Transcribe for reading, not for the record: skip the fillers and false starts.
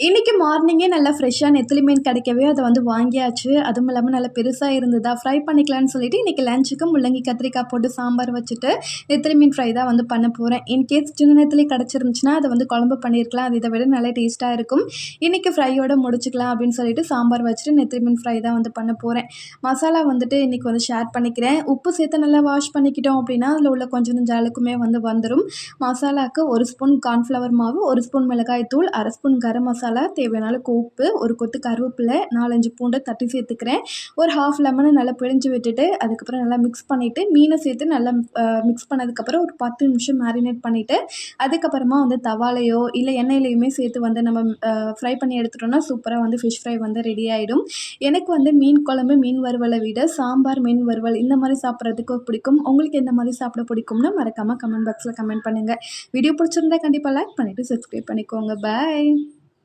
இன்றைக்கி மார்னிங்கே நல்லா ஃப்ரெஷ்ஷாக நெத்திலி மீன் கிடைக்கவே அதை வந்து வாங்கியாச்சு. அதுவும் இல்லாமல் நல்லா பெருசாக இருந்ததா ஃப்ரை பண்ணிக்கலான்னு சொல்லிட்டு இன்றைக்கி லஞ்சுக்கு முள்ளங்கி கத்திரிக்காய் போட்டு சாம்பார் வச்சுட்டு நெத்திலி மீன் ஃப்ரை தான் வந்து பண்ண போகிறேன். இன்கேஸ் சின்ன நெத்திலி கிடச்சிருந்துச்சுன்னா அதை வந்து குழம்பு பண்ணியிருக்கலாம். அது இதை விட நல்லா டேஸ்ட்டாக இருக்கும். இன்றைக்கி ஃப்ரையோடு முடிச்சுக்கலாம் அப்படின்னு சொல்லிட்டு சாம்பார் வச்சுட்டு நெத்திலி மீன் ஃப்ரை தான் வந்து பண்ண போகிறேன். மசாலா வந்துட்டு இன்றைக்கி வந்து ஷேர் பண்ணிக்கிறேன். உப்பு சேர்த்து நல்லா வாஷ் பண்ணிக்கிட்டோம் அப்படின்னா அதில் உள்ள கொஞ்சம் ஜாலுக்குமே வந்து வந்துடும். மசாலாவுக்கு 1 ஸ்பூன் கார்ன்ஃப்ளவர் மாவு, 1 ஸ்பூன் மிளகாய் தூள், 1/2 ஸ்பூன் கரம் மசாலா, தேவையான அளவுக்கு உப்பு, ஒரு கொத்து கருவேப்பிலை, 4-5 பூண்டை தட்டி சேர்த்துக்கிறேன். ஒரு ஹாஃப் லெமனை நல்லா பிழிஞ்சு விட்டுட்டு அதுக்கப்புறம் நல்லா மிக்ஸ் பண்ணிவிட்டு மீனை சேர்த்து நல்லா மிக்ஸ் பண்ணதுக்கப்புறம் ஒரு 10 நிமிஷம் மேரினேட் பண்ணிவிட்டு அதுக்கப்புறமா வந்து தவாலையோ இல்லை எண்ணெயிலையுமே சேர்த்து வந்து நம்ம ஃப்ரை பண்ணி எடுத்துட்டோம்னா சூப்பராக வந்து ஃபிஷ் ஃப்ரை வந்து ரெடி ஆகிடும். எனக்கு வந்து மீன் குழம்பு, மீன் வறுவலை விட சாம்பார், மீன் வறுவல் இந்த மாதிரி சாப்பிட்றதுக்கு பிடிக்கும். உங்களுக்கு எந்த மாதிரி சாப்பிட பிடிக்கும்னு மறக்காமல் கமெண்ட் பாக்ஸில் கமெண்ட் பண்ணுங்கள். வீடியோ பிடிச்சிருந்தா கண்டிப்பாக லைக் பண்ணிவிட்டு சப்ஸ்கிரைப் பண்ணிக்கோங்க. பாய்.